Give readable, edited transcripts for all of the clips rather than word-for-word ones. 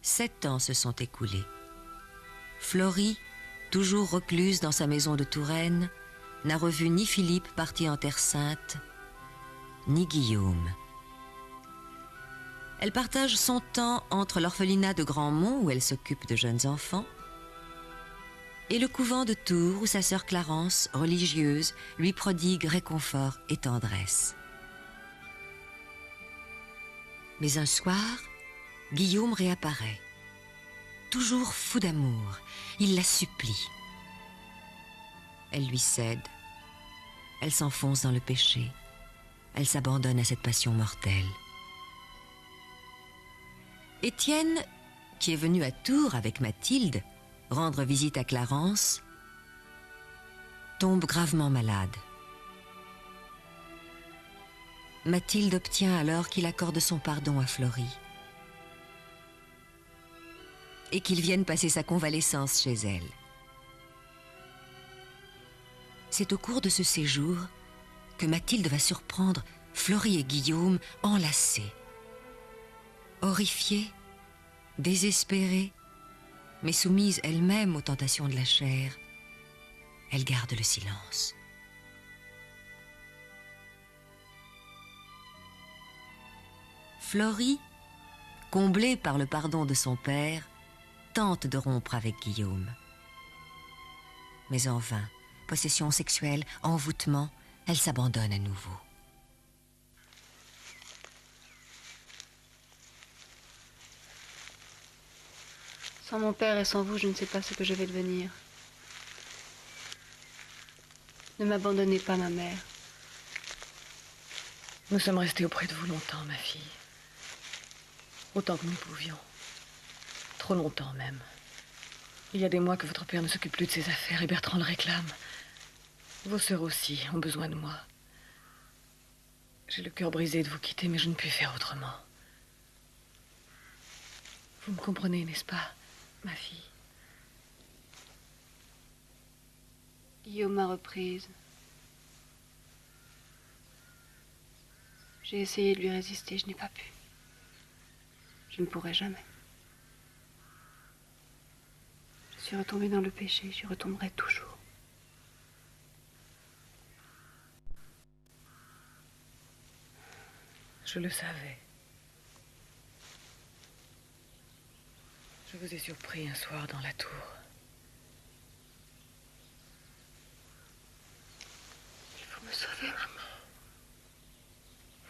7 ans se sont écoulés. Florie, toujours recluse dans sa maison de Touraine, n'a revu ni Philippe parti en Terre Sainte, ni Guillaume. Elle partage son temps entre l'orphelinat de Grandmont, où elle s'occupe de jeunes enfants, et le couvent de Tours, où sa sœur Clarence, religieuse, lui prodigue réconfort et tendresse. Mais un soir, Guillaume réapparaît. Toujours fou d'amour, il la supplie. Elle lui cède. Elle s'enfonce dans le péché. Elle s'abandonne à cette passion mortelle. Étienne, qui est venu à Tours avec Mathilde, rendre visite à Clarence, tombe gravement malade. Mathilde obtient alors qu'il accorde son pardon à Florie et qu'il vienne passer sa convalescence chez elle. C'est au cours de ce séjour que Mathilde va surprendre Florie et Guillaume enlacés. Horrifiée, désespérée, mais soumise elle-même aux tentations de la chair, elle garde le silence. Florie, comblée par le pardon de son père, tente de rompre avec Guillaume. Mais en vain, possession sexuelle, envoûtement, elle s'abandonne à nouveau. Sans mon père et sans vous, je ne sais pas ce que je vais devenir. Ne m'abandonnez pas, ma mère. Nous sommes restés auprès de vous longtemps, ma fille. Autant que nous pouvions. Trop longtemps même. Il y a des mois que votre père ne s'occupe plus de ses affaires et Bertrand le réclame. Vos sœurs aussi ont besoin de moi. J'ai le cœur brisé de vous quitter, mais je ne puis faire autrement. Vous me comprenez, n'est-ce pas, ma fille? Guillaume m'a reprise. J'ai essayé de lui résister, je n'ai pas pu. Je ne pourrai jamais. Je suis retombée dans le péché, j'y retomberai toujours. Je le savais. Je vous ai surpris un soir dans la tour. Il faut me sauver, maman.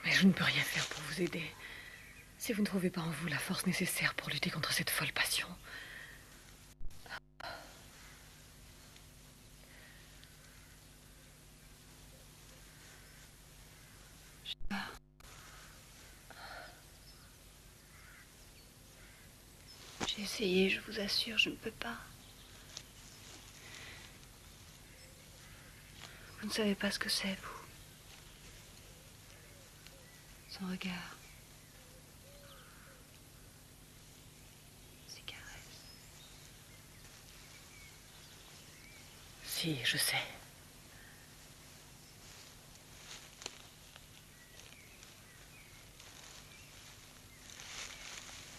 Mais je ne peux rien faire pour vous aider. Si vous ne trouvez pas en vous la force nécessaire pour lutter contre cette folle passion. J'ai essayé, je vous assure, je ne peux pas. Vous ne savez pas ce que c'est, vous. Son regard. Ses caresses. Si, je sais.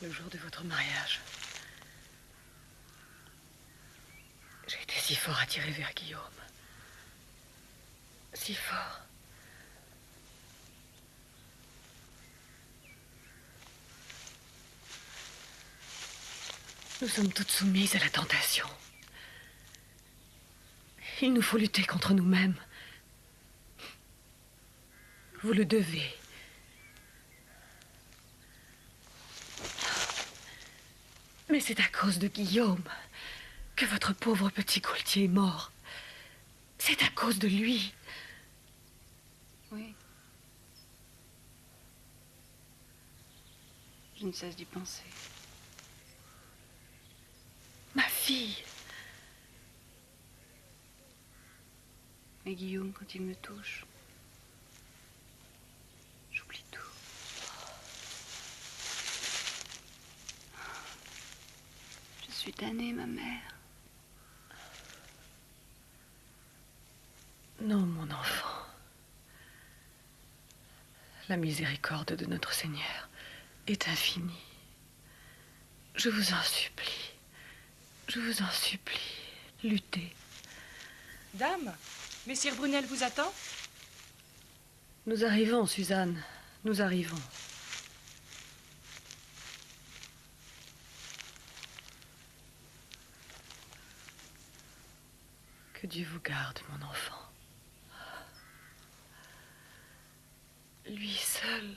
Le jour de votre mariage, j'ai été si fort attirée vers Guillaume. Si fort. Nous sommes toutes soumises à la tentation. Il nous faut lutter contre nous-mêmes. Vous le devez. Mais c'est à cause de Guillaume que votre pauvre petit Gaultier est mort. C'est à cause de lui. Oui. Je ne cesse d'y penser. Ma fille. Mais Guillaume, quand il me touche, j'oublie tout. Je suis damnée, ma mère. Non, mon enfant. La miséricorde de notre Seigneur est infinie. Je vous en supplie. Je vous en supplie. Luttez. Dame, Messire Brunel vous attend? Nous arrivons, Suzanne. Nous arrivons. Que Dieu vous garde, mon enfant. Lui seul.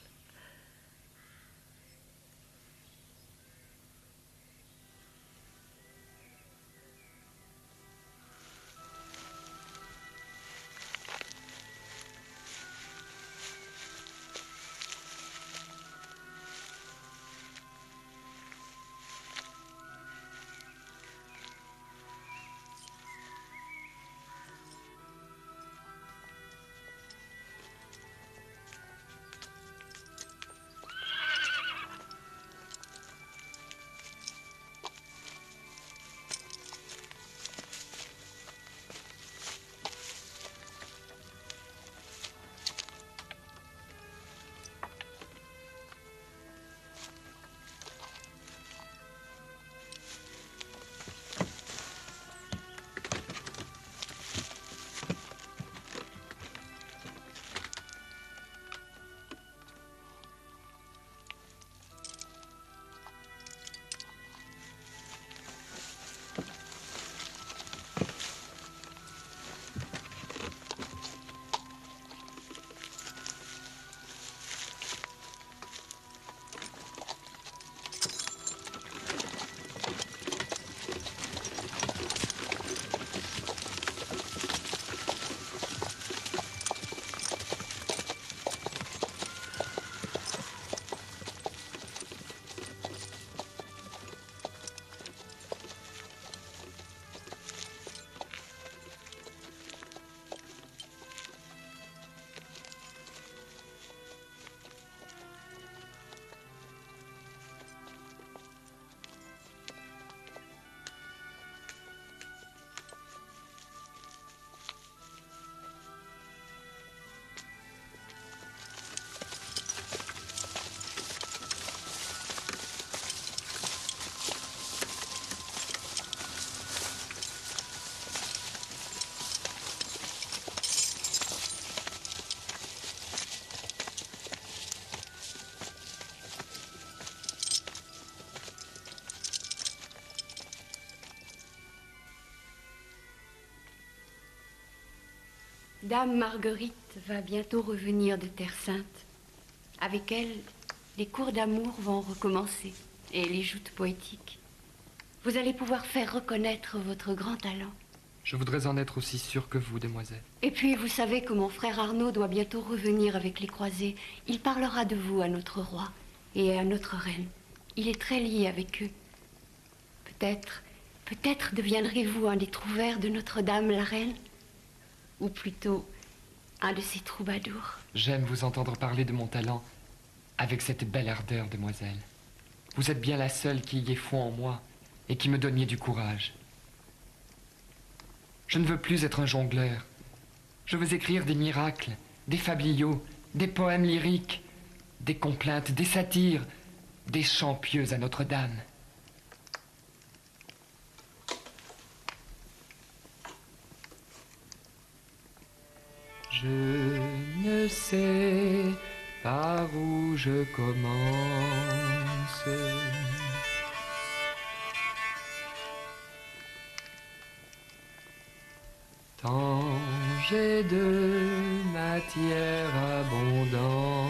Dame Marguerite va bientôt revenir de Terre Sainte. Avec elle, les cours d'amour vont recommencer et les joutes poétiques. Vous allez pouvoir faire reconnaître votre grand talent. Je voudrais en être aussi sûr que vous, demoiselle. Et puis, vous savez que mon frère Arnaud doit bientôt revenir avec les croisés. Il parlera de vous à notre roi et à notre reine. Il est très lié avec eux. Peut-être deviendrez-vous un des trouvères de Notre-Dame, la reine. Ou plutôt, un de ses troubadours. J'aime vous entendre parler de mon talent avec cette belle ardeur, demoiselle. Vous êtes bien la seule qui y ait foi en moi et qui me donniez du courage. Je ne veux plus être un jongleur. Je veux écrire des miracles, des fabliaux, des poèmes lyriques, des complaintes, des satires, des chants pieux à Notre-Dame. Je ne sais par où je commence. Tant j'ai de matière abondance.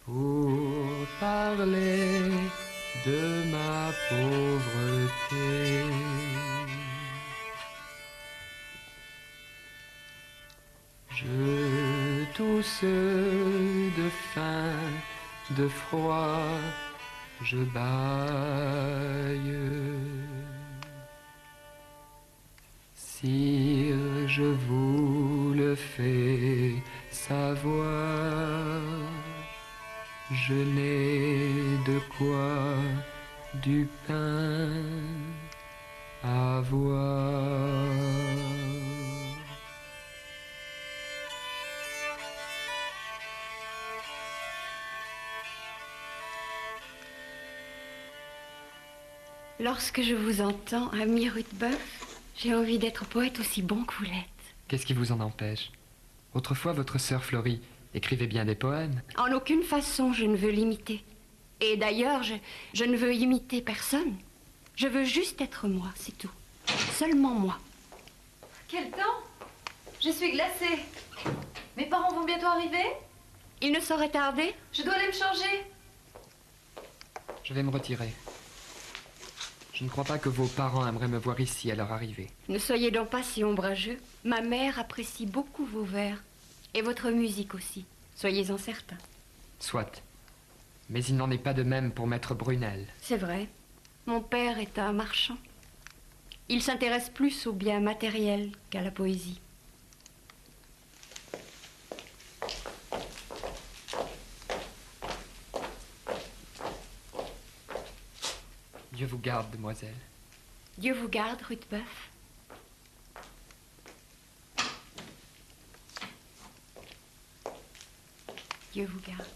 Pour parler de ma pauvreté. Je tousse de faim, de froid, je bâille. Sire, je vous le fais savoir, je n'ai de quoi du pain avoir. Lorsque je vous entends, ami Rudebeuf, j'ai envie d'être poète aussi bon que vous l'êtes. Qu'est-ce qui vous en empêche? Autrefois, votre sœur Florie écrivait bien des poèmes. En aucune façon, je ne veux l'imiter. Et d'ailleurs, je ne veux imiter personne. Je veux juste être moi, c'est tout. Seulement moi. Quel temps? Je suis glacée. Mes parents vont bientôt arriver? Il ne saurait tarder. Je dois aller me changer. Je vais me retirer. Je ne crois pas que vos parents aimeraient me voir ici à leur arrivée. Ne soyez donc pas si ombrageux. Ma mère apprécie beaucoup vos vers. Et votre musique aussi. Soyez-en certains. Soit. Mais il n'en est pas de même pour maître Brunel. C'est vrai. Mon père est un marchand. Il s'intéresse plus au bien matériel qu'à la poésie. Dieu vous garde, demoiselle. Dieu vous garde, Rudebeuf. Dieu vous garde.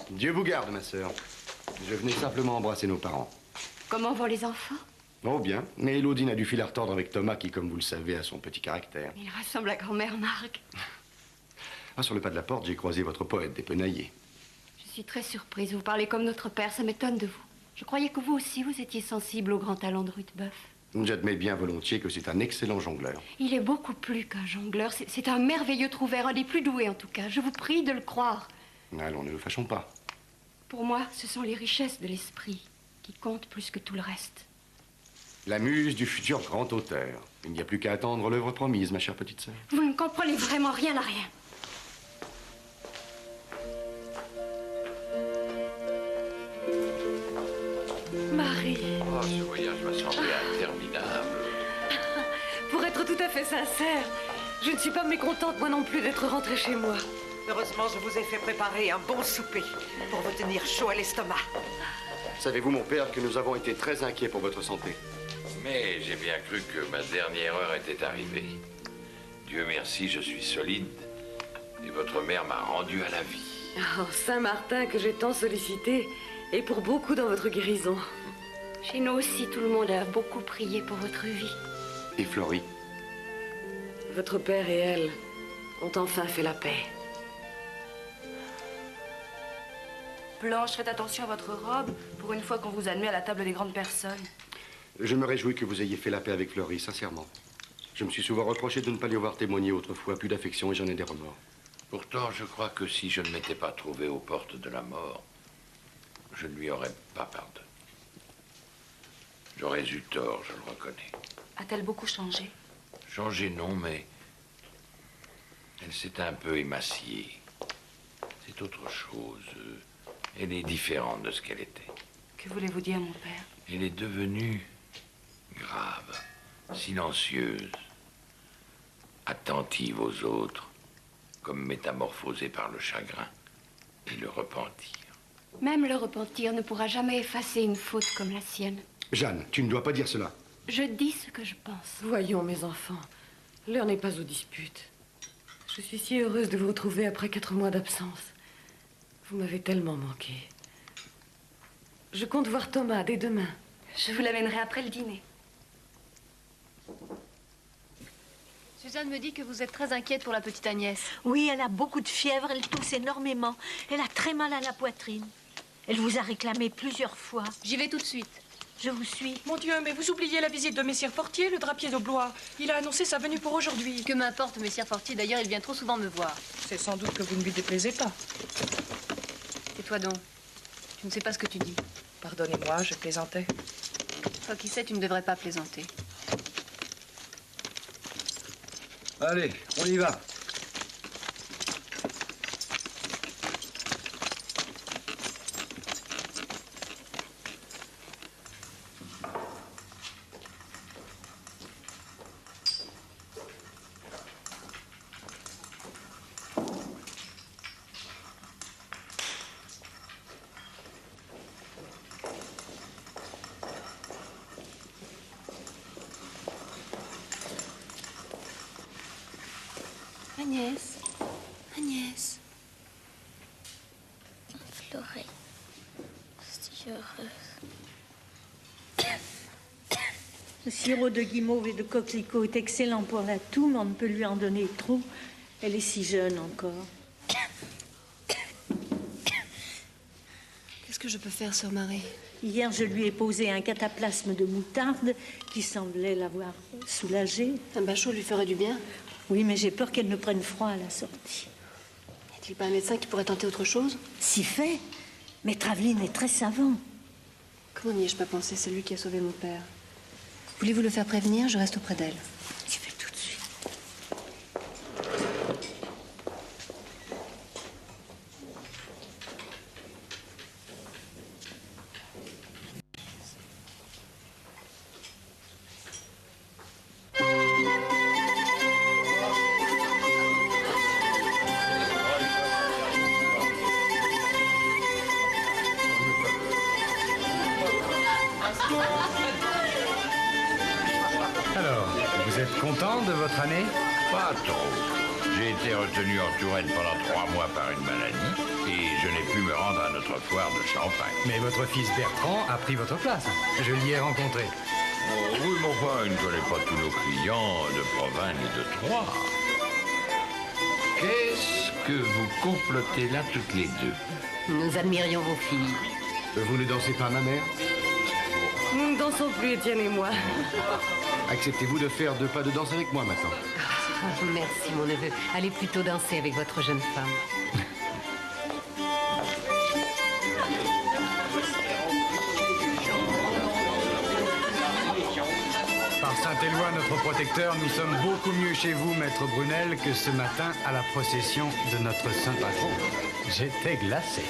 Dieu vous garde, ma sœur. Je venais simplement embrasser nos parents. Comment vont les enfants? Oh bien, mais Elodine a du fil à retordre avec Thomas qui, comme vous le savez, a son petit caractère. Il ressemble à grand-mère Marc. Ah, sur le pas de la porte, j'ai croisé votre poète dépenaillé. Je suis très surprise. Vous parlez comme notre père, ça m'étonne de vous. Je croyais que vous aussi, vous étiez sensible au grand talent de Rudebeuf. J'admets bien volontiers que c'est un excellent jongleur. Il est beaucoup plus qu'un jongleur. C'est un merveilleux trouvère, un des plus doués en tout cas. Je vous prie de le croire. Allons, ne nous fâchons pas. Pour moi, ce sont les richesses de l'esprit qui comptent plus que tout le reste. La muse du futur grand auteur. Il n'y a plus qu'à attendre l'œuvre promise, ma chère petite sœur. Vous ne comprenez vraiment rien à rien. Marie. Oh, ce voyage m'a semblé interminable. Pour être tout à fait sincère, je ne suis pas mécontente, moi non plus, d'être rentrée chez moi. Heureusement, je vous ai fait préparer un bon souper pour vous tenir chaud à l'estomac. Savez-vous, mon père, que nous avons été très inquiets pour votre santé. Mais j'ai bien cru que ma dernière heure était arrivée. Dieu merci, je suis solide. Et votre mère m'a rendu à la vie. Oh, Saint-Martin, que j'ai tant sollicité, et pour beaucoup dans votre guérison. Chez nous aussi, tout le monde a beaucoup prié pour votre vie. Et Florie? Votre père et elle ont enfin fait la paix. Blanche, faites attention à votre robe pour une fois qu'on vous admet à la table des grandes personnes. Je me réjouis que vous ayez fait la paix avec Florie, sincèrement. Je me suis souvent reproché de ne pas lui avoir témoigné autrefois plus d'affection et j'en ai des remords. Pourtant, je crois que si je ne m'étais pas trouvé aux portes de la mort, je ne lui aurais pas pardonné. J'aurais eu tort, je le reconnais. A-t-elle beaucoup changé? Changé, non, mais elle s'est un peu émaciée. C'est autre chose. Elle est différente de ce qu'elle était. Que voulez-vous dire, mon père? Elle est devenue grave, silencieuse, attentive aux autres, comme métamorphosée par le chagrin et le repentir. Même le repentir ne pourra jamais effacer une faute comme la sienne. Jeanne, tu ne dois pas dire cela. Je dis ce que je pense. Voyons, mes enfants, l'heure n'est pas aux disputes. Je suis si heureuse de vous retrouver après 4 mois d'absence. Vous m'avez tellement manqué. Je compte voir Thomas dès demain. Je vous l'amènerai après le dîner. Suzanne me dit que vous êtes très inquiète pour la petite Agnès. Oui, elle a beaucoup de fièvre, elle tousse énormément. Elle a très mal à la poitrine. Elle vous a réclamé plusieurs fois. J'y vais tout de suite. Je vous suis. Mon Dieu, mais vous oubliez la visite de Messire Fortier, le drapier de Blois. Il a annoncé sa venue pour aujourd'hui. Que m'importe, Messire Fortier, d'ailleurs, il vient trop souvent me voir. C'est sans doute que vous ne lui déplaisez pas. Tais-toi donc. Tu ne sais pas ce que tu dis. Pardonnez-moi, je plaisantais. Toi qui sais, tu ne devrais pas plaisanter. Allez, on y va. Agnès. Agnès. Pleurer. Si heureuse. Le sirop de guimauve et de coquelicot est excellent pour la toux, mais on ne peut lui en donner trop. Elle est si jeune encore. Qu'est-ce que je peux faire, sœur Marie? Hier, je lui ai posé un cataplasme de moutarde qui semblait l'avoir soulagée. Un bain chaud lui ferait du bien? Oui, mais j'ai peur qu'elle ne prenne froid à la sortie. Y a-t-il pas un médecin qui pourrait tenter autre chose? Si fait. Maître Aveline est très savant. Comment n'y ai-je pas pensé? C'est lui qui a sauvé mon père. Voulez-vous le faire prévenir? Je reste auprès d'elle. J'y vais tout de suite. Alors, vous êtes content de votre année? Pas trop. J'ai été retenu en Touraine pendant 3 mois par une maladie et je n'ai pu me rendre à notre foire de Champagne. Mais votre fils Bertrand a pris votre place. Je l'y ai rencontré. Oh, oui, mais enfin, il ne connaît pas tous nos clients de Provins ni de Troyes. Qu'est-ce que vous complotez là toutes les deux? Nous admirions vos filles. Vous ne dansez pas, ma mère? Nous ne dansons plus, Étienne et moi. Acceptez-vous de faire 2 pas de danse avec moi maintenant? Merci, mon neveu. Allez plutôt danser avec votre jeune femme. Par Saint-Éloi, notre protecteur, nous sommes beaucoup mieux chez vous, maître Brunel, que ce matin à la procession de notre saint patron. J'étais glacé.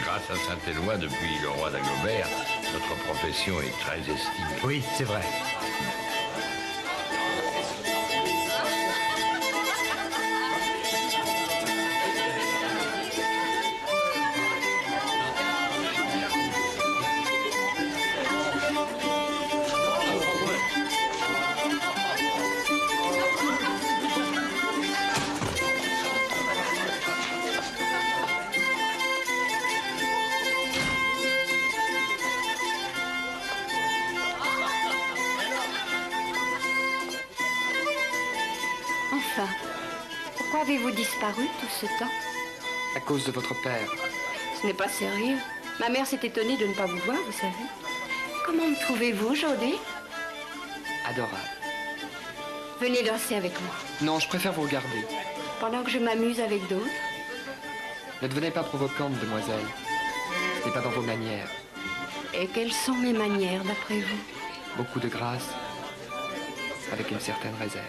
Grâce à Saint-Éloi, depuis le roi d'Agobert, notre profession est très estimée. Oui, c'est vrai. Enfin, pourquoi avez-vous disparu tout ce temps? À cause de votre père. Ce n'est pas sérieux. Ma mère s'est étonnée de ne pas vous voir, vous savez. Comment me trouvez-vous aujourd'hui? Adorable. Venez danser avec moi. Non, je préfère vous regarder. Pendant que je m'amuse avec d'autres. Ne devenez pas provocante, demoiselle. Ce n'est pas dans vos manières. Et quelles sont mes manières, d'après vous? Beaucoup de grâce, avec une certaine réserve.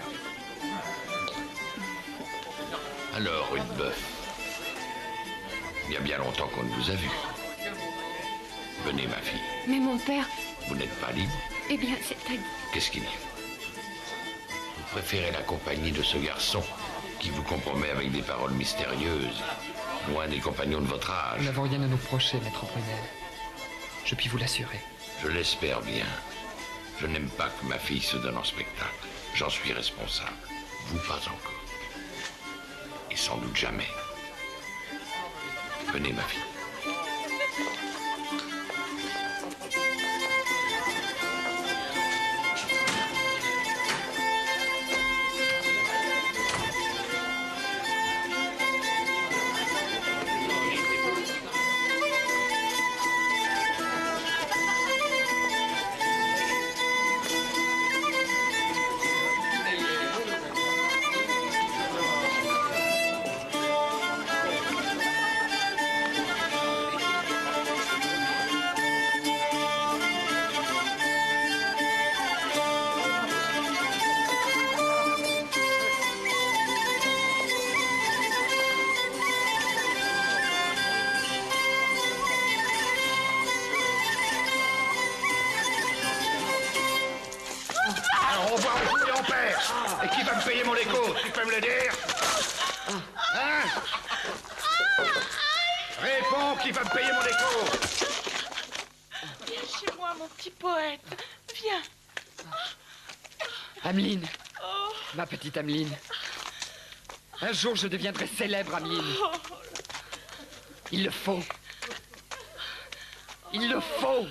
Alors, Rudebeuf, il y a bien longtemps qu'on ne vous a vu. Venez, ma fille. Mais mon père... Vous n'êtes pas libre? Eh bien, c'est... Qu'est-ce qu'il y a? Vous préférez la compagnie de ce garçon qui vous compromet avec des paroles mystérieuses, loin des compagnons de votre âge. Nous n'avons rien à nous reprocher, maître Brunel. Je puis vous l'assurer. Je l'espère bien. Je n'aime pas que ma fille se donne en spectacle. J'en suis responsable. Vous, pas encore. Et sans doute jamais. Venez, ma fille. On va retrouver en père. Et qui va me payer mon écho? Tu peux me le dire? Hein? Réponds, qui va me payer mon écho? Viens chez moi, mon petit poète. Viens. Ameline. Ma petite Ameline. Un jour, je deviendrai célèbre, Ameline. Il le faut. Il le faut.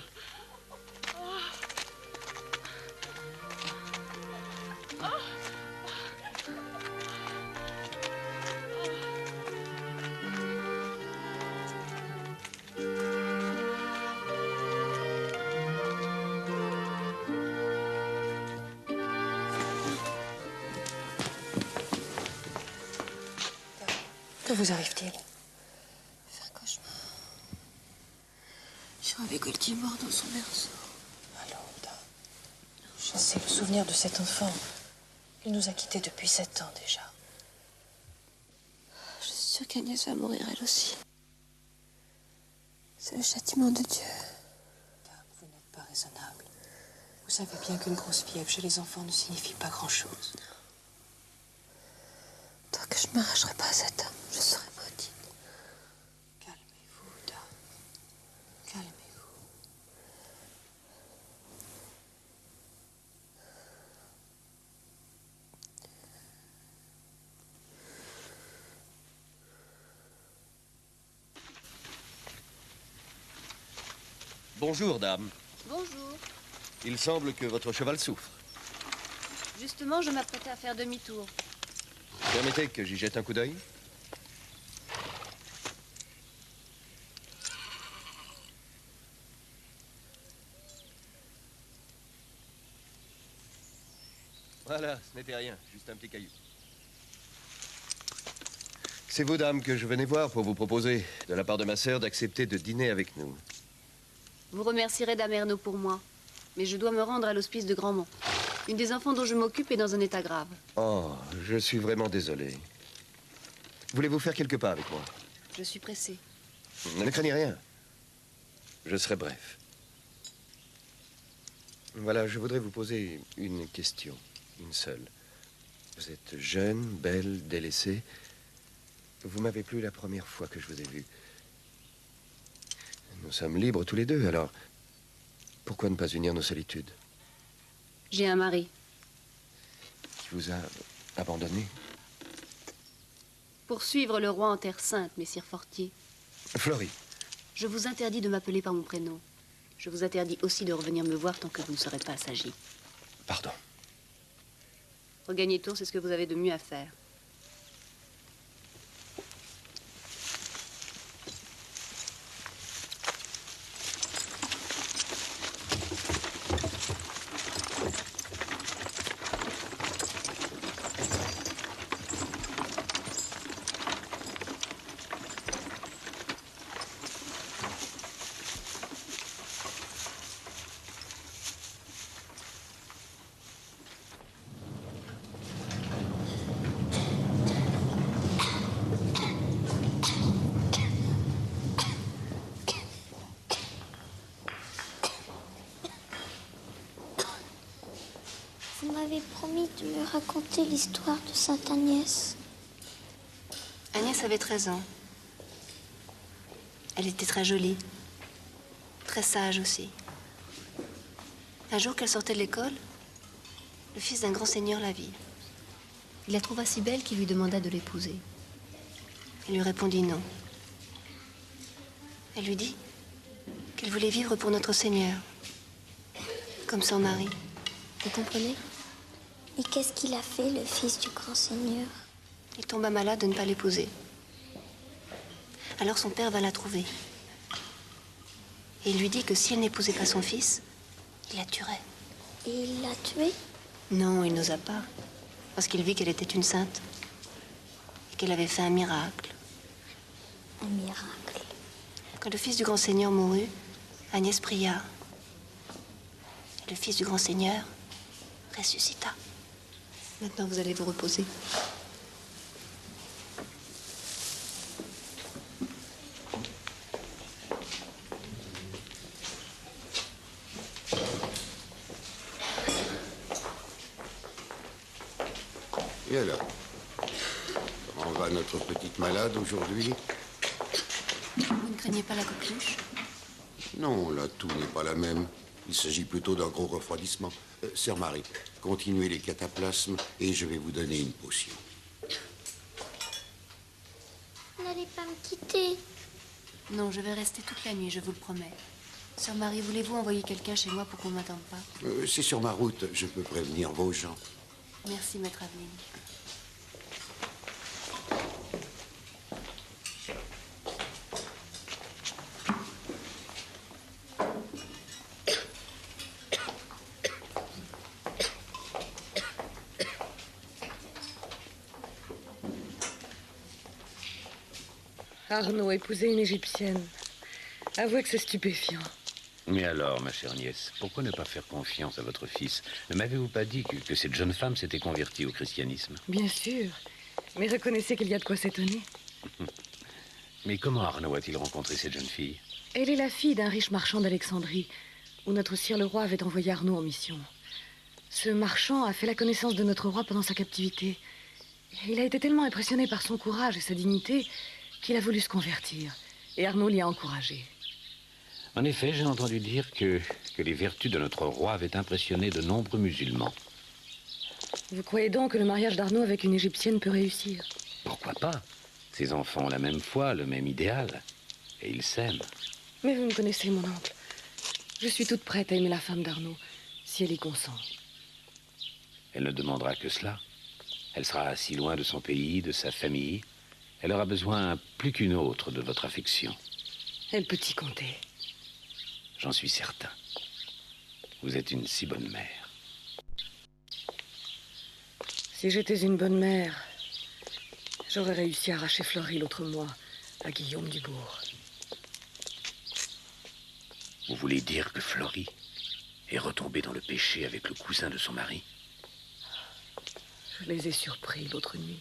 Que vous arrive-t-il? J'ai fait un cauchemar. J'ai rêvé Gaultier mort dans son berceau. Allons, Dame. Chassez le souvenir de cet enfant. Il nous a quittés depuis 7 ans déjà. Je suis sûre qu'Agnès va mourir elle aussi. C'est le châtiment de Dieu. Dame, vous n'êtes pas raisonnable. Vous savez bien qu'une grosse fièvre chez les enfants ne signifie pas grand-chose. Tant que je ne m'arracherai pas à cet homme, je serai maudite. Calmez-vous, Dame. Calmez-vous. Bonjour, dame. Bonjour. Il semble que votre cheval souffre. Justement, je m'apprêtais à faire demi-tour. Permettez que j'y jette un coup d'œil. Voilà, ce n'était rien, juste un petit caillou. C'est vous, dame, que je venais voir pour vous proposer, de la part de ma sœur, d'accepter de dîner avec nous. Vous remercierez Dame Ernaud pour moi, mais je dois me rendre à l'hospice de Grandmont. Une des enfants dont je m'occupe est dans un état grave. Oh, je suis vraiment désolé. Voulez-vous faire quelques pas avec moi? Je suis pressée. Ne craignez rien. Je serai bref. Voilà, je voudrais vous poser une question, une seule. Vous êtes jeune, belle, délaissée. Vous m'avez plu la première fois que je vous ai vu. Nous sommes libres tous les deux, alors pourquoi ne pas unir nos solitudes? J'ai un mari. Qui vous a abandonné? Pour suivre le roi en Terre Sainte, messire Fortier. Florie. Je vous interdis de m'appeler par mon prénom. Je vous interdis aussi de revenir me voir tant que vous ne serez pas assagi. Pardon. Regagner Tours, c'est ce que vous avez de mieux à faire. Vous m'avez promis de me raconter l'histoire de Sainte Agnès. Agnès avait 13 ans. Elle était très jolie, très sage aussi. Un jour qu'elle sortait de l'école, le fils d'un grand seigneur la vit. Il la trouva si belle qu'il lui demanda de l'épouser. Elle lui répondit non. Elle lui dit qu'elle voulait vivre pour notre Seigneur, comme son mari. Vous comprenez? Et qu'est-ce qu'il a fait, le fils du grand seigneur? Il tomba malade de ne pas l'épouser. Alors son père va la trouver. Et il lui dit que si elle n'épousait pas son fils, il la tuerait. Et il l'a tuée? Non, il n'osa pas. Parce qu'il vit qu'elle était une sainte. Et qu'elle avait fait un miracle. Un miracle? Quand le fils du grand seigneur mourut, Agnès pria. Et le fils du grand seigneur ressuscita. Maintenant, vous allez vous reposer. Et alors, comment va notre petite malade aujourd'hui? Vous ne craignez pas la coqueluche? Non, la toux n'est pas la même. Il s'agit plutôt d'un gros refroidissement. Sœur Marie, continuez les cataplasmes et je vais vous donner une potion. quitter. Non, je vais rester toute la nuit, je vous le promets. Sœur Marie, voulez-vous envoyer quelqu'un chez moi pour qu'on ne m'attende pas? C'est sur ma route, je peux prévenir vos gens. Merci, maître Aveline. Arnaud épouser une Égyptienne. Avouez que c'est stupéfiant. Mais alors, ma chère nièce, pourquoi ne pas faire confiance à votre fils? Ne m'avez-vous pas dit que cette jeune femme s'était convertie au christianisme? Bien sûr. Mais reconnaissez qu'il y a de quoi s'étonner. Mais comment Arnaud a-t-il rencontré cette jeune fille? Elle est la fille d'un riche marchand d'Alexandrie, où notre sire le roi avait envoyé Arnaud en mission. Ce marchand a fait la connaissance de notre roi pendant sa captivité. Il a été tellement impressionné par son courage et sa dignité qu'il a voulu se convertir. Et Arnaud l'y a encouragé. En effet, j'ai entendu dire que les vertus de notre roi avaient impressionné de nombreux musulmans. Vous croyez donc que le mariage d'Arnaud avec une Égyptienne peut réussir? Pourquoi pas? Ces enfants ont la même foi, le même idéal. Et ils s'aiment. Mais vous me connaissez, mon oncle. Je suis toute prête à aimer la femme d'Arnaud, si elle y consent. Elle ne demandera que cela. Elle sera si loin de son pays, de sa famille. Elle aura besoin plus qu'une autre de votre affection. Elle peut y compter. J'en suis certain. Vous êtes une si bonne mère. Si j'étais une bonne mère, j'aurais réussi à arracher Fleury l'autre mois à Guillaume Dubourg. Vous voulez dire que Fleury est retombée dans le péché avec le cousin de son mari? Je les ai surpris l'autre nuit.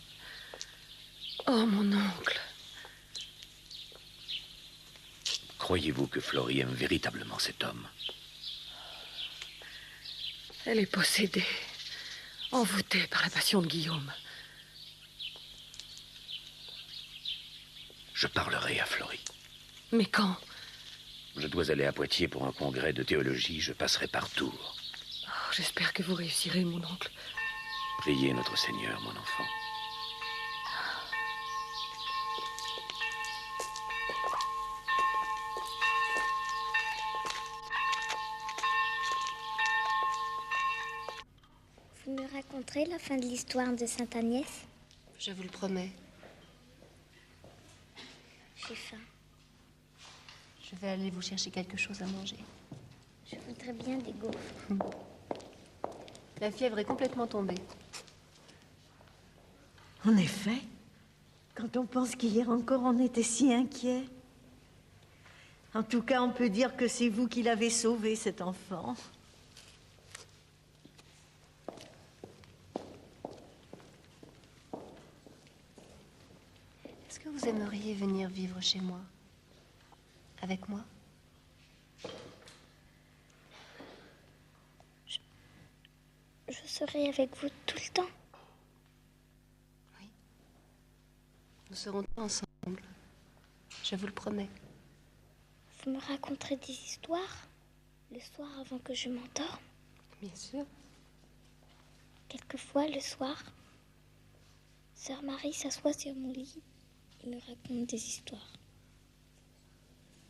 Oh, mon oncle. Croyez-vous que Fleury aime véritablement cet homme? Elle est possédée, envoûtée par la passion de Guillaume. Je parlerai à Fleury. Mais quand? Je dois aller à Poitiers pour un congrès de théologie. Je passerai par Tours. Oh, j'espère que vous réussirez, mon oncle. Priez notre Seigneur, mon enfant. Vous me raconterez la fin de l'histoire de Sainte Agnès? Je vous le promets. J'ai faim. Je vais aller vous chercher quelque chose à manger. Je voudrais bien des gaufres. La fièvre est complètement tombée. En effet, quand on pense qu'hier encore on était si inquiet. En tout cas, on peut dire que c'est vous qui l'avez sauvé, cet enfant. Est-ce que vous aimeriez venir vivre chez moi? Avec moi? Je serai avec vous tout le temps. Oui. Nous serons tous ensemble. Je vous le promets. Vous me raconterez des histoires le soir avant que je m'endorme? Bien sûr. Quelquefois, le soir, Sœur Marie s'assoit sur mon lit et me raconte des histoires.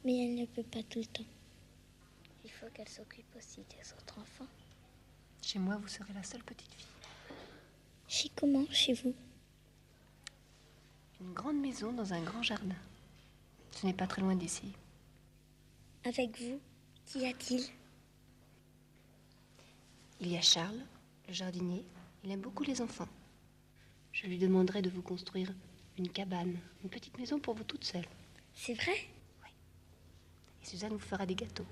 Mais elle ne peut pas tout le temps. Il faut qu'elle s'occupe aussi des autres enfants. Chez moi, vous serez la seule petite fille. Chez comment, chez vous? Une grande maison dans un grand jardin. Ce n'est pas très loin d'ici. Avec vous, qu'y a-t-il? Il y a Charles, le jardinier. Il aime beaucoup les enfants. Je lui demanderai de vous construire une cabane, une petite maison pour vous toute seule. C'est vrai? Oui. Et Suzanne vous fera des gâteaux.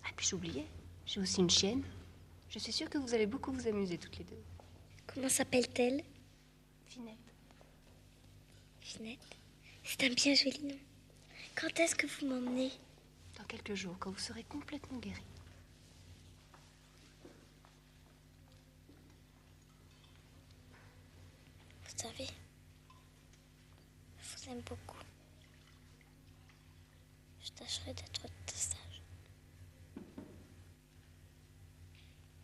Ah, puis j'oubliais, j'ai aussi une chienne. Je suis sûre que vous allez beaucoup vous amuser toutes les deux. Comment s'appelle-t-elle? Finette. Finette? C'est un bien joli nom. Quand est-ce que vous m'emmenez? Dans quelques jours, quand vous serez complètement guérie. Vous savez, je vous aime beaucoup. Je tâcherai d'être sage.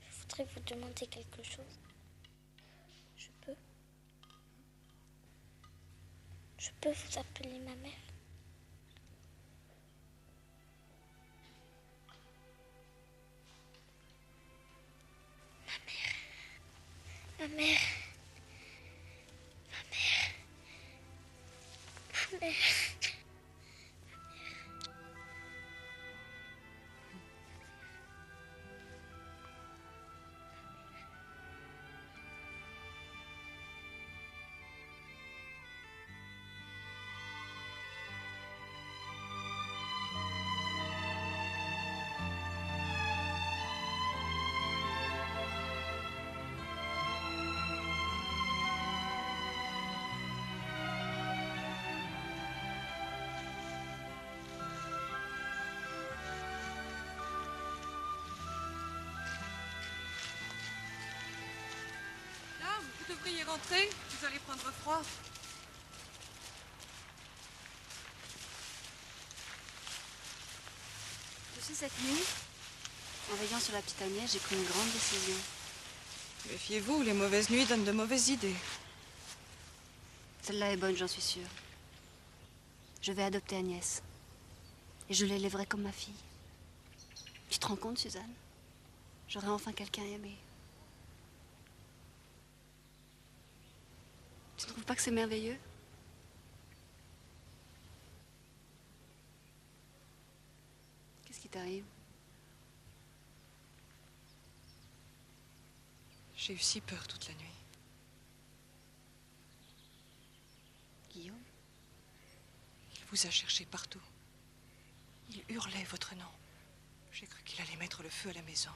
Je voudrais vous demander quelque chose. Je peux? Je peux vous appeler ma mère? Ma mère. Ma mère. Ma mère. Vous devriez rentrer, vous allez prendre froid. Tu sais, cette nuit, en veillant sur la petite Agnès, j'ai pris une grande décision. Méfiez-vous, les mauvaises nuits donnent de mauvaises idées. Celle-là est bonne, j'en suis sûre. Je vais adopter Agnès. Et je l'élèverai comme ma fille. Tu te rends compte, Suzanne? J'aurai enfin quelqu'un à aimer. Tu ne trouves pas que c'est merveilleux? Qu'est-ce qui t'arrive? J'ai eu si peur toute la nuit. Guillaume? Il vous a cherché partout. Il hurlait votre nom. J'ai cru qu'il allait mettre le feu à la maison.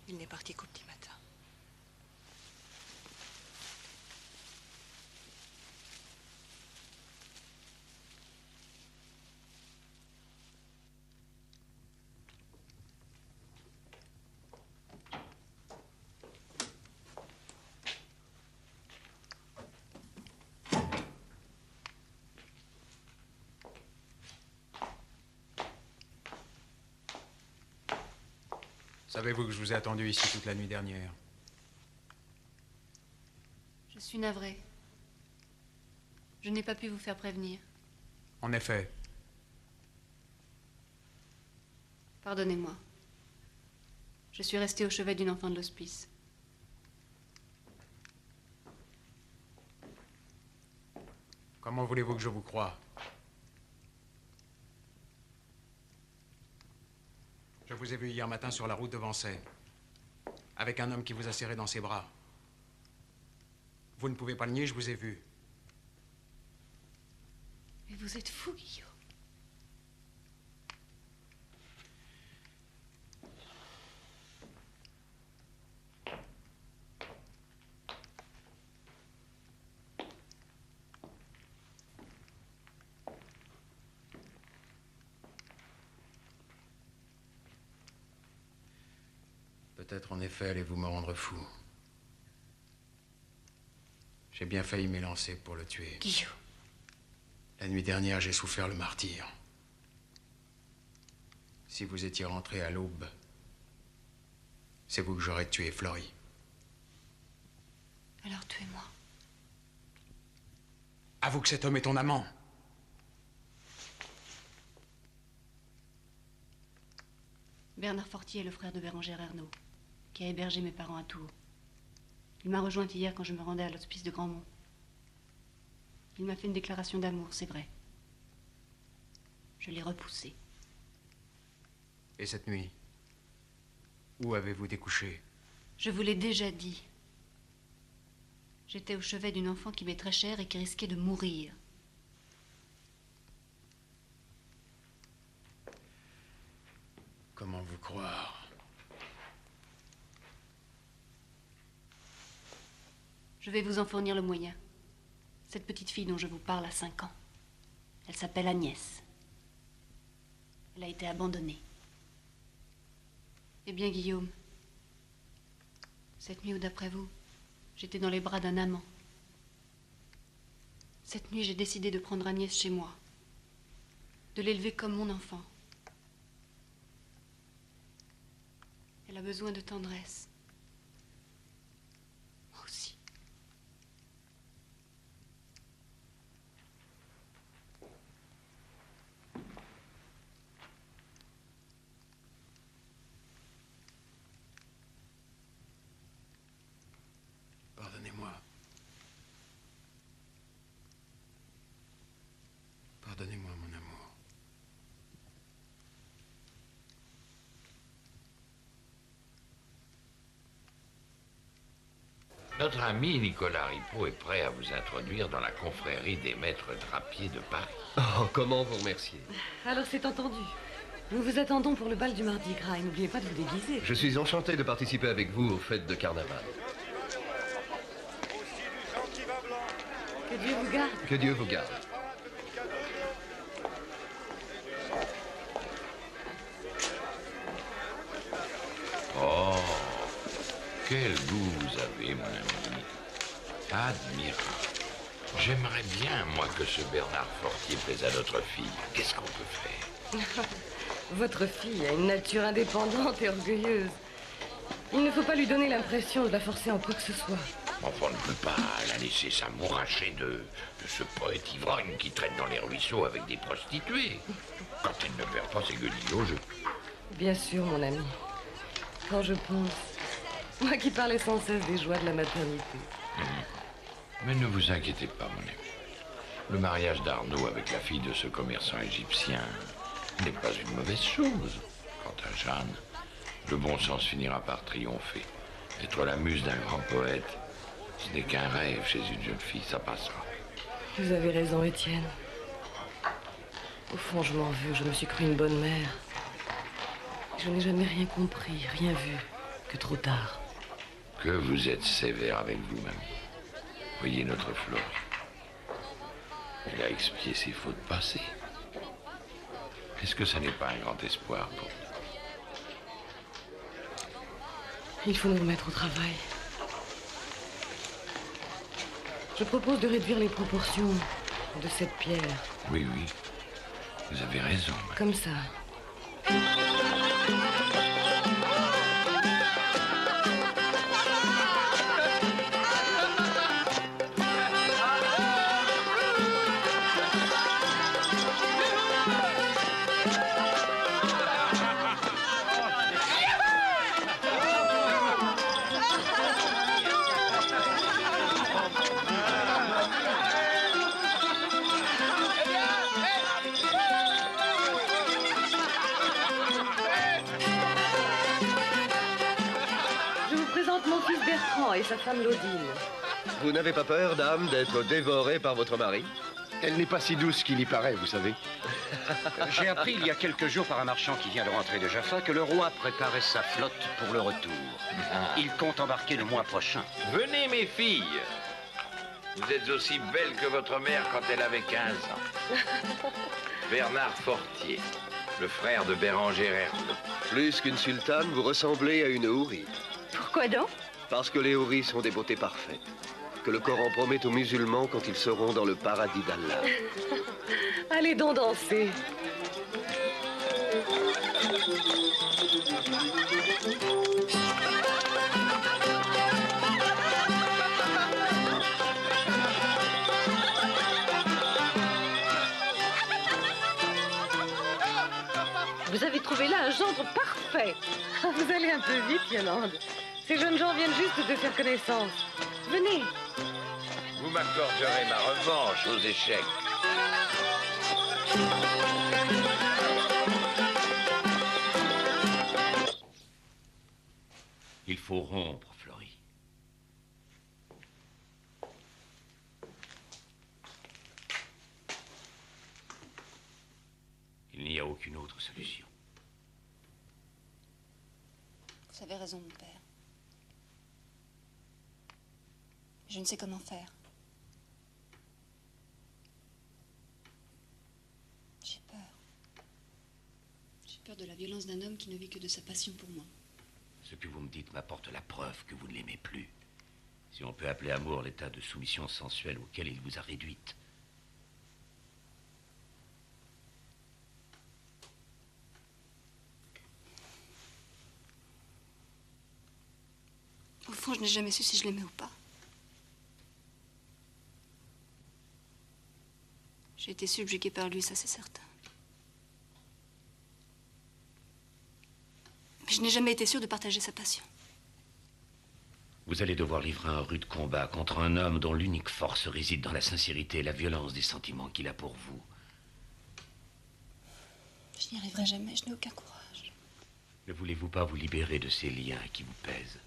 Il n'est parti qu'au petit matin. Savez-vous que je vous ai attendu ici toute la nuit dernière? Je suis navrée. Je n'ai pas pu vous faire prévenir. En effet. Pardonnez-moi. Je suis restée au chevet d'une enfant de l'hospice. Comment voulez-vous que je vous croie? Je vous ai vu hier matin sur la route de Vancey, avec un homme qui vous a serré dans ses bras. Vous ne pouvez pas le nier, je vous ai vu. Mais vous êtes fou, Guillaume. Peut-être en effet allez-vous me rendre fou. J'ai bien failli m'élancer pour le tuer. Guillaume. La nuit dernière, j'ai souffert le martyre. Si vous étiez rentré à l'aube, c'est vous que j'aurais tué, Florie. Alors tuez-moi. Avoue que cet homme est ton amant. Bernard Fortier est le frère de Bérangère Ernaud, qui a hébergé mes parents à Tours. Il m'a rejointe hier quand je me rendais à l'hospice de Grandmont. Il m'a fait une déclaration d'amour, c'est vrai. Je l'ai repoussé. Et cette nuit, où avez-vous découché? Je vous l'ai déjà dit. J'étais au chevet d'une enfant qui m'est très chère et qui risquait de mourir. Comment vous croire? Je vais vous en fournir le moyen. Cette petite fille dont je vous parle a 5 ans. Elle s'appelle Agnès. Elle a été abandonnée. Eh bien, Guillaume, cette nuit où, d'après vous, j'étais dans les bras d'un amant. Cette nuit, j'ai décidé de prendre Agnès chez moi, de l'élever comme mon enfant. Elle a besoin de tendresse. Moi aussi. Pardonnez-moi, mon amour. Notre ami Nicolas Ripaud est prêt à vous introduire dans la confrérie des maîtres drapiers de Paris. Oh, comment vous remercier? Alors c'est entendu. Nous vous attendons pour le bal du Mardi Gras et n'oubliez pas de vous déguiser. Je suis enchanté de participer avec vous aux fêtes de carnaval. Que Dieu vous garde. Que Dieu vous garde. Oh, quel goût vous avez, mon ami. Admirable. J'aimerais bien, moi, que ce Bernard Fortier plaise à notre fille. Qu'est-ce qu'on peut faire? Votre fille a une nature indépendante et orgueilleuse. Il ne faut pas lui donner l'impression de la forcer en quoi que ce soit. Enfin, on ne peut pas la laisser s'amouracher de ce poète ivrogne qui traîne dans les ruisseaux avec des prostituées. Quand elle ne perd pas ses guenilles au jeu. Bien sûr, mon ami. Quand je pense, moi qui parlais sans cesse des joies de la maternité. Mais ne vous inquiétez pas, mon ami. Le mariage d'Arnaud avec la fille de ce commerçant égyptien n'est pas une mauvaise chose. Quant à Jeanne, le bon sens finira par triompher. Être la muse d'un grand poète, ce n'est qu'un rêve chez une jeune fille, ça passera. Vous avez raison, Étienne. Au fond, je m'en veux, je me suis cru une bonne mère. Je n'ai jamais rien compris, rien vu, que trop tard. Que vous êtes sévère avec vous, mamie. Voyez notre Flore. Elle a expié ses fautes passées. Est-ce que ça n'est pas un grand espoir pour nous? Il faut nous remettre au travail. Je propose de réduire les proportions de cette pierre. Oui, oui. Vous avez raison. Comme ça. Et sa femme Laudine. Vous n'avez pas peur, dame, d'être dévorée par votre mari? Elle n'est pas si douce qu'il y paraît, vous savez. J'ai appris il y a quelques jours par un marchand qui vient de rentrer de Jaffa que le roi préparait sa flotte pour le retour. Il compte embarquer le mois prochain. Venez, mes filles. Vous êtes aussi belles que votre mère quand elle avait 15 ans. Bernard Fortier, le frère de Bérengère Herlaut. Plus qu'une sultane, vous ressemblez à une hourie. Pourquoi donc? Parce que les houris sont des beautés parfaites, que le Coran promet aux musulmans quand ils seront dans le paradis d'Allah. Allez donc danser. Vous avez trouvé là un gendre parfait. Vous allez un peu vite, Yolande. Ces jeunes gens viennent juste de faire connaissance. Venez. Vous m'accorderez ma revanche aux échecs. Il faut rompre, Fleury. Il n'y a aucune autre solution. Vous avez raison, mon père. Je ne sais comment faire. J'ai peur. J'ai peur de la violence d'un homme qui ne vit que de sa passion pour moi. Ce que vous me dites m'apporte la preuve que vous ne l'aimez plus. Si on peut appeler amour l'état de soumission sensuelle auquel il vous a réduite. Au fond, je n'ai jamais su si je l'aimais ou pas. J'ai été subjuguée par lui, ça c'est certain. Mais je n'ai jamais été sûre de partager sa passion. Vous allez devoir livrer un rude combat contre un homme dont l'unique force réside dans la sincérité et la violence des sentiments qu'il a pour vous. Je n'y arriverai jamais, je n'ai aucun courage. Ne voulez-vous pas vous libérer de ces liens qui vous pèsent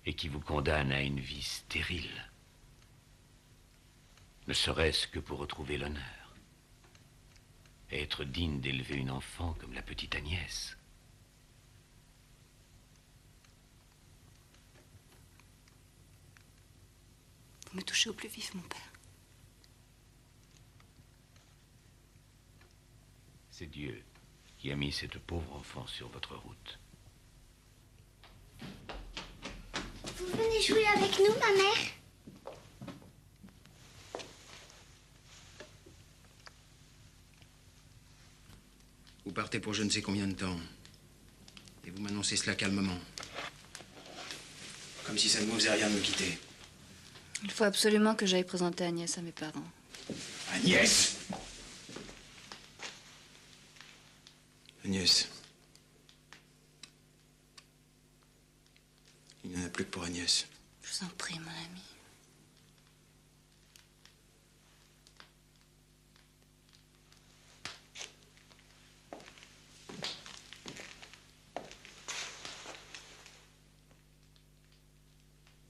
et qui vous condamnent à une vie stérile? Ne serait-ce que pour retrouver l'honneur. Et être digne d'élever une enfant comme la petite Agnès. Vous me touchez au plus vif, mon père. C'est Dieu qui a mis cette pauvre enfant sur votre route. Vous venez jouer avec nous, ma mère? Vous partez pour je ne sais combien de temps. Et vous m'annoncez cela calmement. Comme si ça ne vous faisait rien de me quitter. Il faut absolument que j'aille présenter Agnès à mes parents. Agnès! Agnès. Il n'y en a plus que pour Agnès. Je vous en prie, mon ami.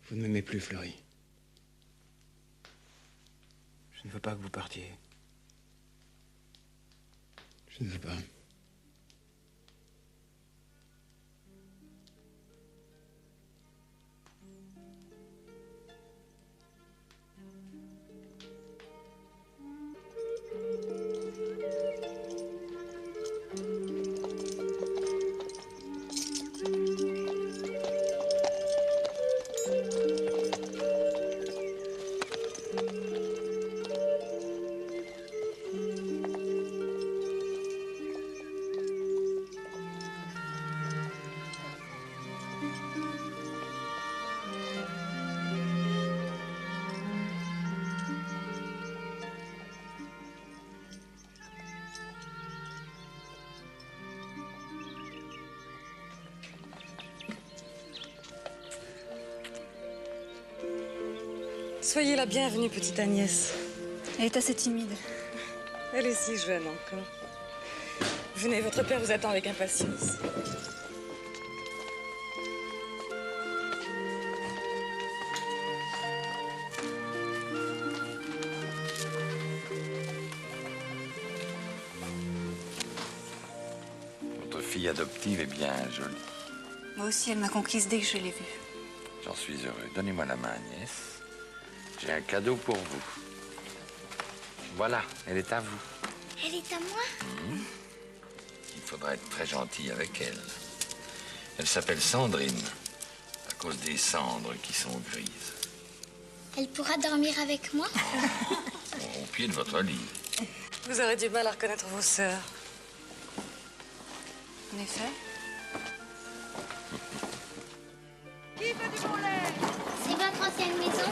Vous ne m'aimez plus, Fleury. Je ne veux pas que vous partiez. Je ne veux pas. Soyez la bienvenue, petite Agnès. Elle est assez timide. Elle est si jeune encore. Venez, votre père vous attend avec impatience. Votre fille adoptive est bien jolie. Moi aussi, elle m'a conquise dès que je l'ai vue. J'en suis heureux. Donnez-moi la main, Agnès. J'ai un cadeau pour vous. Voilà, elle est à vous. Elle est à moi? Il faudra être très gentil avec elle. Elle s'appelle Sandrine, à cause des cendres qui sont grises. Elle pourra dormir avec moi? Au pied de votre lit. Vous aurez du mal à reconnaître vos sœurs. En effet. Qui veut du bon lait? C'est votre ancienne maison?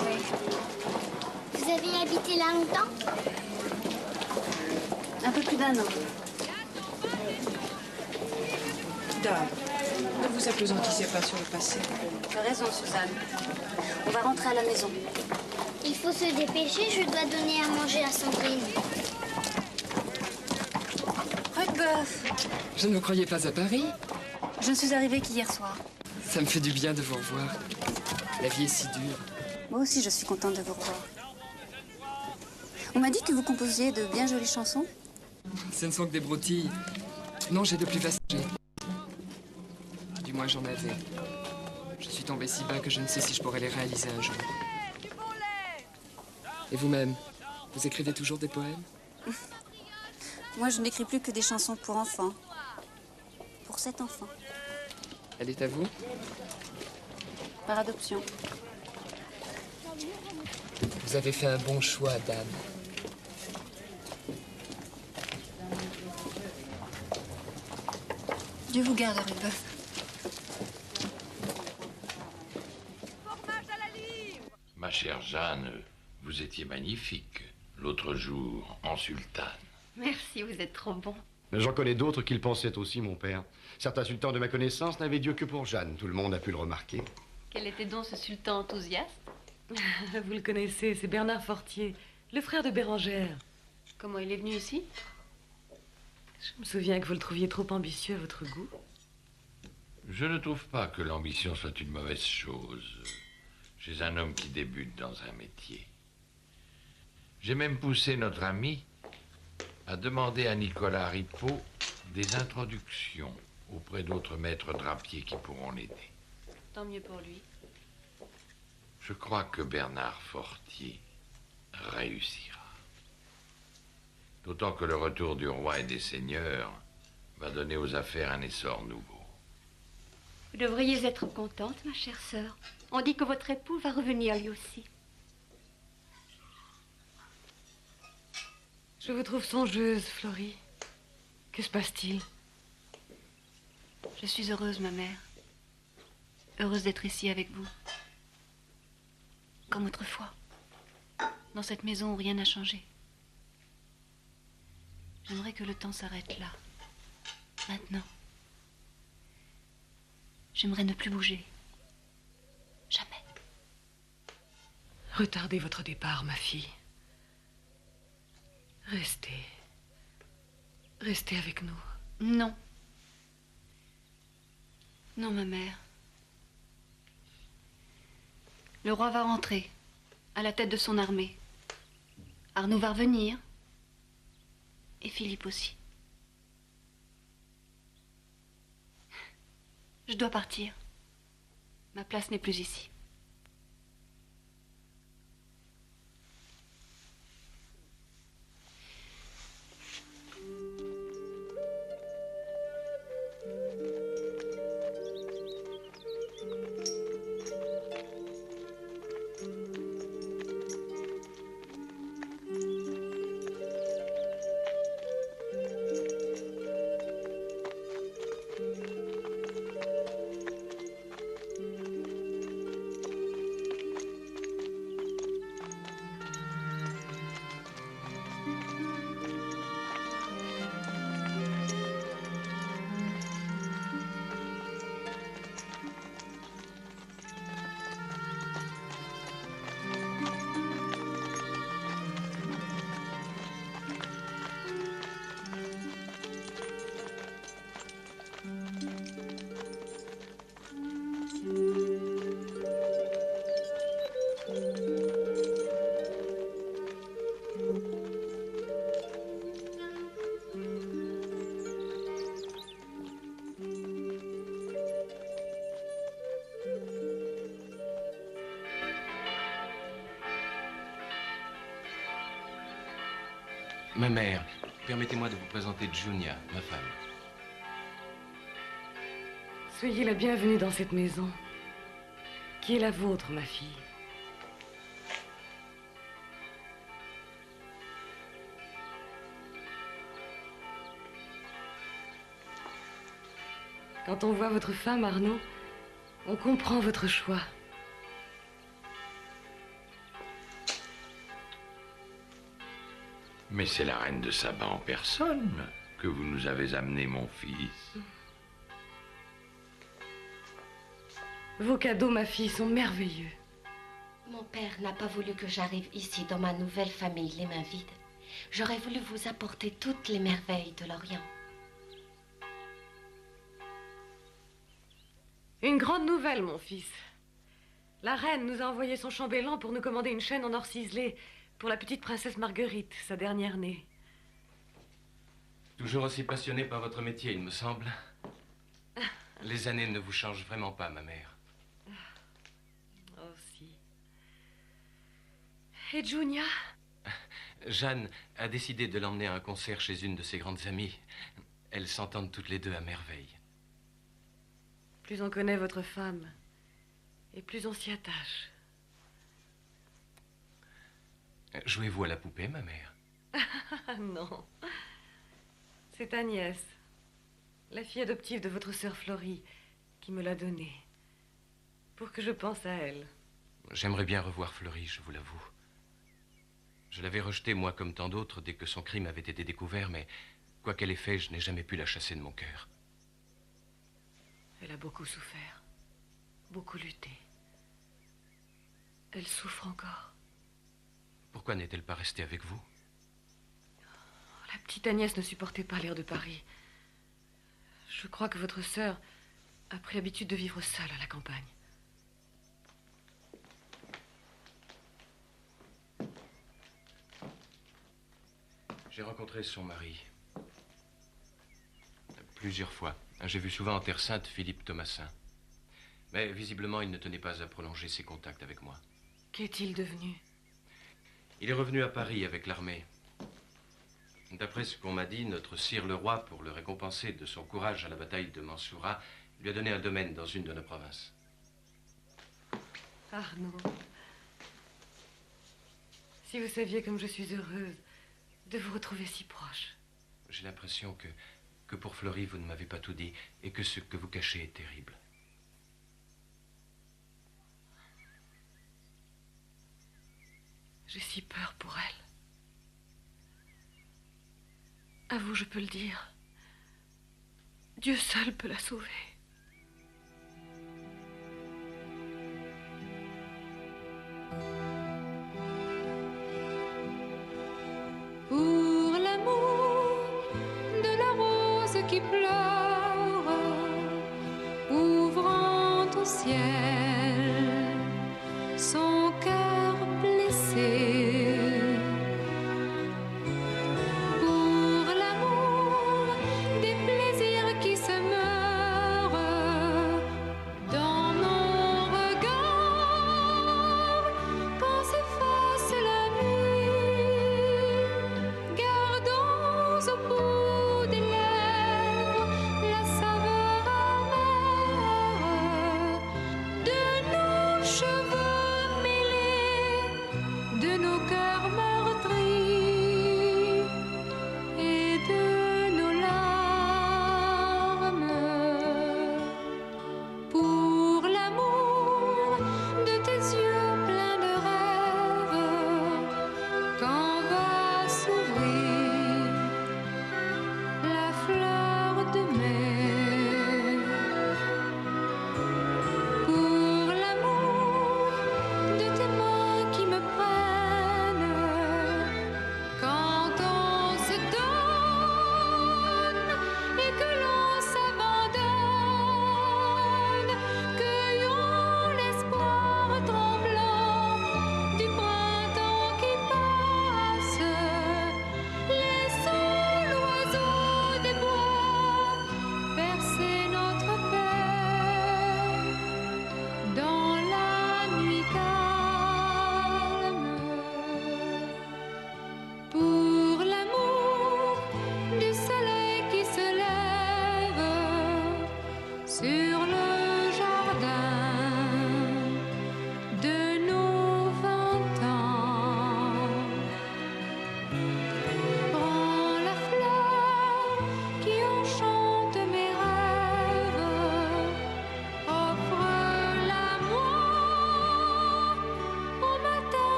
Oui. Vous avez habité là longtemps? Un peu plus d'1 an. Dame, ne vous appesantissez pas sur le passé. Tu as raison, Suzanne. On va rentrer à la maison. Il faut se dépêcher, je dois donner à manger à Sandrine. Rudebeuf, Je ne vous croyais pas à Paris? je ne suis arrivée qu'hier soir. Ça me fait du bien de vous revoir. La vie est si dure. Moi aussi, je suis contente de vous revoir. On m'a dit que vous composiez de bien jolies chansons. Ce ne sont que des broutilles. Non, j'ai de plus vastes projets. Du moins, j'en avais. Je suis tombé si bas que je ne sais si je pourrais les réaliser un jour. Et vous-même, vous écrivez toujours des poèmes? Moi, je n'écris plus que des chansons pour enfants. Pour cet enfant. Elle est à vous? Par adoption. Vous avez fait un bon choix, dame. Dieu vous garde, Rudebeuf. Ma chère Jeanne, vous étiez magnifique l'autre jour en sultane. Merci, vous êtes trop bon. Mais j'en connais d'autres qui le pensaient aussi, mon père. Certains sultans de ma connaissance n'avaient Dieu que pour Jeanne. Tout le monde a pu le remarquer. Quel était donc ce sultan enthousiaste? Vous le connaissez, c'est Bernard Fortier, le frère de Bérangère. Comment il est venu ici? Je me souviens que vous le trouviez trop ambitieux à votre goût. Je ne trouve pas que l'ambition soit une mauvaise chose chez un homme qui débute dans un métier. J'ai même poussé notre ami à demander à Nicolas Ripaud des introductions auprès d'autres maîtres drapiers qui pourront l'aider. Tant mieux pour lui. Je crois que Bernard Fortier réussira. D'autant que le retour du roi et des seigneurs va donner aux affaires un essor nouveau. Vous devriez être contente, ma chère sœur. On dit que votre époux va revenir lui aussi. Je vous trouve songeuse, Florie. Que se passe-t-il? Je suis heureuse, ma mère. Heureuse d'être ici avec vous. Comme autrefois. Dans cette maison où rien n'a changé. J'aimerais que le temps s'arrête là. Maintenant. J'aimerais ne plus bouger. Jamais. Retardez votre départ, ma fille. Restez. Restez avec nous. Non. Non, ma mère. Le roi va rentrer, à la tête de son armée. Arnaud va revenir. Et Philippe aussi. Je dois partir. Ma place n'est plus ici. Ma mère, permettez-moi de vous présenter Junia, ma femme. Soyez la bienvenue dans cette maison, qui est la vôtre, ma fille. Quand on voit votre femme, Arnaud, on comprend votre choix. Mais c'est la reine de Saba en personne que vous nous avez amené, mon fils. Vos cadeaux, ma fille, sont merveilleux. Mon père n'a pas voulu que j'arrive ici dans ma nouvelle famille, les mains vides. J'aurais voulu vous apporter toutes les merveilles de l'Orient. Une grande nouvelle, mon fils. La reine nous a envoyé son chambellan pour nous commander une chaîne en or ciselé pour la petite princesse Marguerite, sa dernière née. Toujours aussi passionné par votre métier, il me semble. Les années ne vous changent vraiment pas, ma mère. Oh, si. Et Junia? Jeanne a décidé de l'emmener à un concert chez une de ses grandes amies. Elles s'entendent toutes les deux à merveille. Plus on connaît votre femme, et plus on s'y attache. Jouez-vous à la poupée, ma mère? Non. C'est Agnès, la fille adoptive de votre sœur Florie, qui me l'a donnée, pour que je pense à elle. J'aimerais bien revoir Florie, je vous l'avoue. Je l'avais rejetée, moi comme tant d'autres, dès que son crime avait été découvert, mais quoi qu'elle ait fait, je n'ai jamais pu la chasser de mon cœur. Elle a beaucoup souffert, beaucoup lutté. Elle souffre encore. Pourquoi n'est-elle pas restée avec vous? Oh, la Petite Agnès ne supportait pas l'air de Paris. Je crois que votre sœur a pris l'habitude de vivre seule à la campagne. J'ai rencontré son mari. Plusieurs fois. J'ai vu souvent en Terre Sainte Philippe Thomassin. Mais visiblement, il ne tenait pas à prolonger ses contacts avec moi. Qu'est-il devenu? Il est revenu à Paris avec l'armée. D'après ce qu'on m'a dit, notre sire le roi, pour le récompenser de son courage à la bataille de Mansoura, lui a donné un domaine dans une de nos provinces. Arnaud, si vous saviez comme je suis heureuse de vous retrouver si proche. J'ai l'impression que pour Fleury, vous ne m'avez pas tout dit et que ce que vous cachez est terrible. J'ai si peur pour elle. À vous, je peux le dire. Dieu seul peut la sauver.